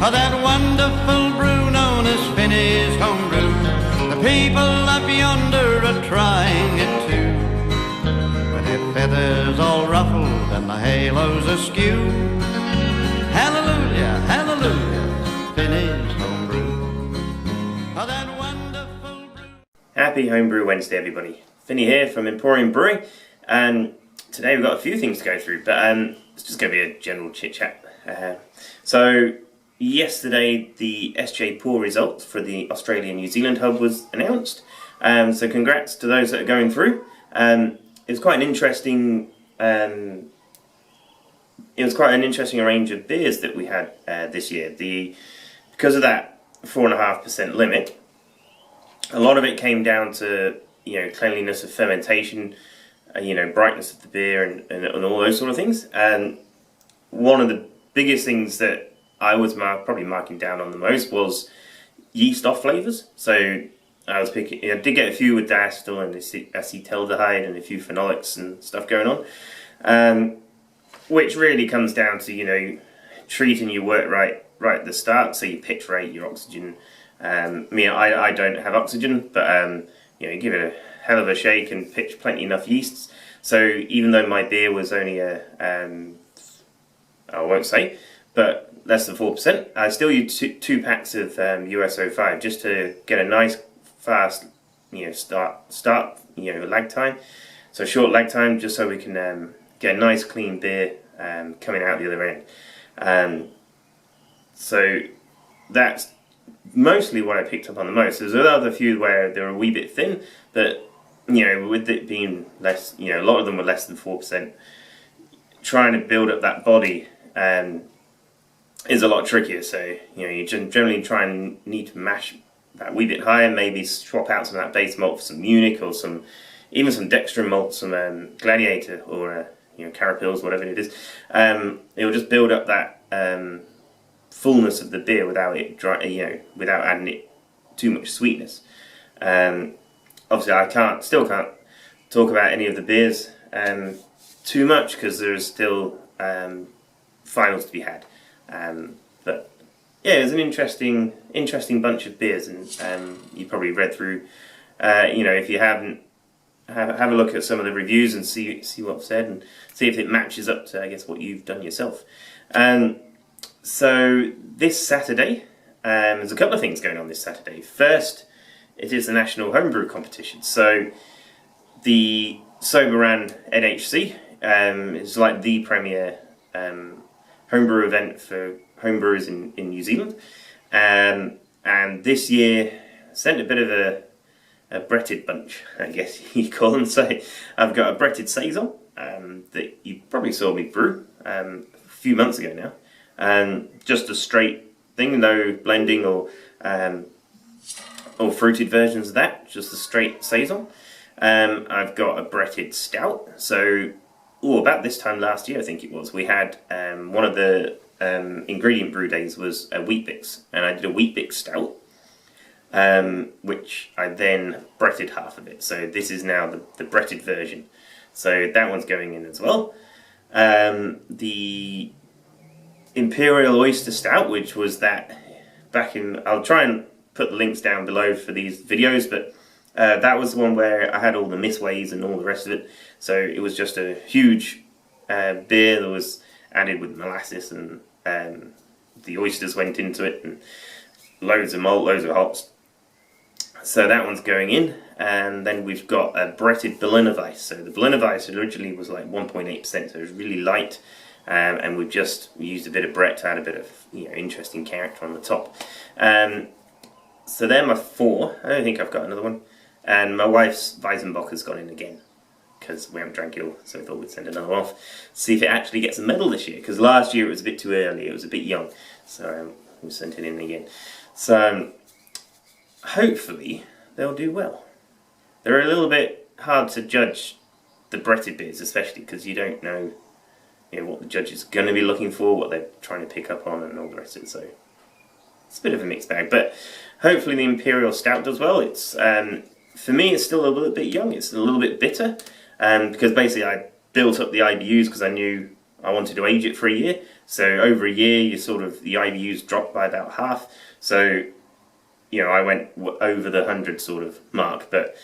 of that wonderful brew known as Finney's homebrew. The people up yonder are trying it too, with their feathers all ruffled and the halos askew. Hallelujah, hallelujah, Finney's homebrew, of that wonderful brew. Happy Homebrew Wednesday, everybody. Finney here from Emporium Brewing, and today we've got a few things to go through, but it's just going to be a general chit-chat. So yesterday the Sjporr results for the Australia-New Zealand hub was announced, so congrats to those that are going through. It was quite an interesting range of beers that we had this year. Because of that 4.5% limit, a lot of it came down to cleanliness of fermentation, brightness of the beer, and all those sort of things. And one of the biggest things that I was probably marking down on the most was yeast off flavours. So I was picking, I did get a few with diacetyl and acetaldehyde and a few phenolics and stuff going on, which really comes down to treating your wort right at the start. So your pitch rate, your oxygen. I don't have oxygen, but give it a hell of a shake and pitch plenty enough yeasts. So even though my beer was only I won't say, but less than 4%, I still use two packs of US-05 just to get a nice fast start lag time. So short lag time, just so we can get a nice clean beer coming out the other end. So that's mostly what I picked up on the most. There's another few where they're a wee bit thin, but with it being less, a lot of them were less than 4%. Trying to build up that body is a lot trickier. So you generally try and need to mash that wee bit higher. Maybe swap out some of that base malt for some Munich or even some dextrin malt, some Gladiator or Carapils, whatever it is. It will just build up that fullness of the beer without it without adding it too much sweetness. Obviously, I still can't talk about any of the beers too much because there's still finals to be had. But yeah, it was an interesting bunch of beers, and you probably read through. If you haven't, have a look at some of the reviews and see what's said and see if it matches up to, I guess, what you've done yourself. So this Saturday, there's a couple of things going on this Saturday. First, it is the National Homebrew Competition. So the Sjporr NHC is like the premier homebrew event for homebrewers in New Zealand. And this year sent a bit of a bretted bunch, I guess you call them. So I've got a bretted saison that you probably saw me brew a few months ago now. Just a straight thing, no blending or fruited versions of that, just a straight saison. I've got a bretted stout. So about this time last year, I think it was, we had one of the ingredient brew days was a wheat bix, and I did a wheat bix stout, which I then bretted half of it. So this is now the bretted version. So that one's going in as well. The Imperial Oyster Stout, which was that back in, I'll try and put the links down below for these videos, but that was the one where I had all the misways and all the rest of it. So it was just a huge beer that was added with molasses, and the oysters went into it, and loads of malt, loads of hops. So that one's going in. And then we've got a bretted Berliner Weiss. So the Berliner Weiss originally was like 1.8%, so it was really light. And we've just used a bit of Brett to add a bit of interesting character on the top. So they're my four. I don't think I've got another one. And my wife's Weizenbock has gone in again, because we haven't drank it all, so we thought we'd send another one off. See if it actually gets a medal this year, because last year it was a bit too early, it was a bit young. So we sent it in again. So hopefully they'll do well. They're a little bit hard to judge, the bretted beers especially, because you don't know what the judge is going to be looking for, what they're trying to pick up on, and all the rest of it. So it's a bit of a mixed bag, but hopefully the Imperial Stout does well. It's for me, it's still a little bit young. It's a little bit bitter, because basically I built up the IBUs because I knew I wanted to age it for a year. So over a year, the IBUs dropped by about half. So, I went over the 100 sort of mark. But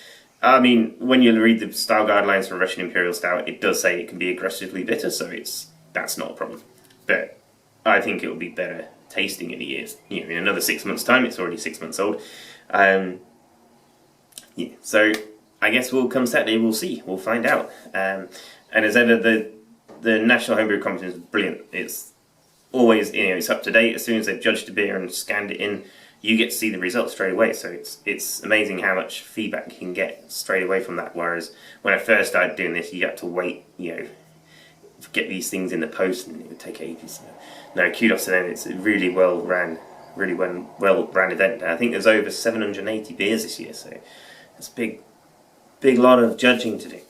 I mean, when you read the style guidelines for Russian Imperial Stout, it does say it can be aggressively bitter, so that's not a problem. But I think it will be better tasting in a year's. In another 6 months' time, it's already 6 months old. So I guess come Saturday, we'll see. We'll find out. And as ever, the National Homebrew Competition is brilliant. It's always, it's up to date. As soon as they've judged a beer and scanned it in, you get to see the results straight away. So it's amazing how much feedback you can get straight away from that. Whereas when I first started doing this, you had to wait, get these things in the post, and it would take ages. No, kudos to them. It's a really well ran event. I think there's over 780 beers this year, so it's a big lot of judging to do.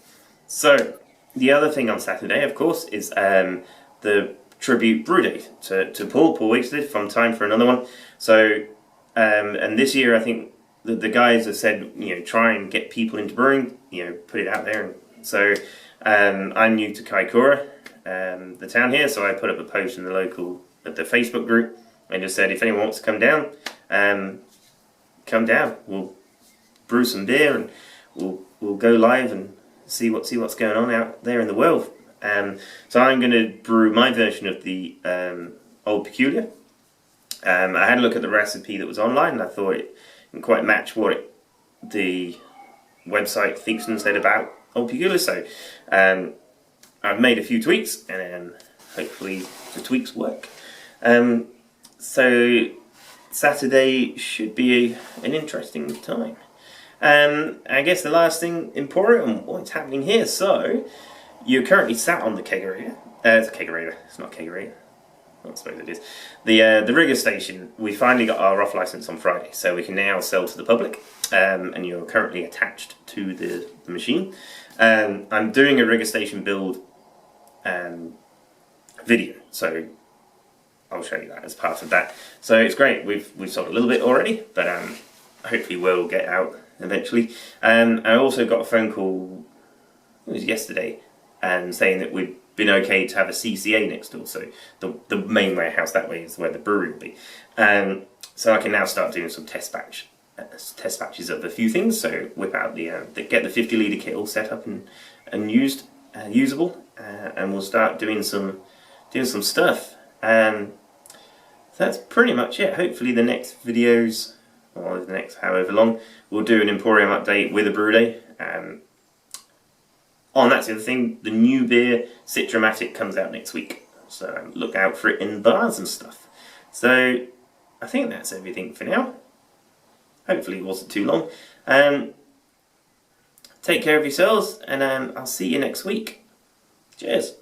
So the other thing on Saturday, of course, is the tribute brew day to Paul Wigsley from Time for Another One. So and this year, I think the guys have said, try and get people into brewing, put it out there. And so I'm new to Kaikoura, the town here, so I put up a post in the Facebook group and just said, if anyone wants to come down, come down. We'll brew some beer and we'll go live and see what's going on out there in the world. So I'm going to brew my version of the Old Peculiar. I had a look at the recipe that was online, and I thought it didn't quite match what the website thinks and said about Old Peculiar. So I've made a few tweaks, and hopefully the tweaks work. So Saturday should be an interesting time. I guess the last thing, Emporium, what's happening here. So you're currently sat on the kegerator. It's a kegerator. It's not a kegerator. I suppose it is. The rigger station. We finally got our off license on Friday, so we can now sell to the public. And you're currently attached to the machine. I'm doing a rigger station build video, so I'll show you that as part of that. So it's great. We've sold a little bit already, but hopefully we'll get out eventually. I also got a phone call, it was yesterday, saying that we've been okay to have a CCA next door. So the main warehouse that way is where the brewery will be. So I can now start doing some test batches of a few things. So whip out get the 50-litre kit all set up and usable, and we'll start doing some stuff. So that's pretty much it. Hopefully the next videos, or the next however long, we'll do an Emporium update with a brew day. And that's the other thing, the new beer, Citramatic, comes out next week. So look out for it in bars and stuff. So I think that's everything for now. Hopefully it wasn't too long. Take care of yourselves, and I'll see you next week. Cheers.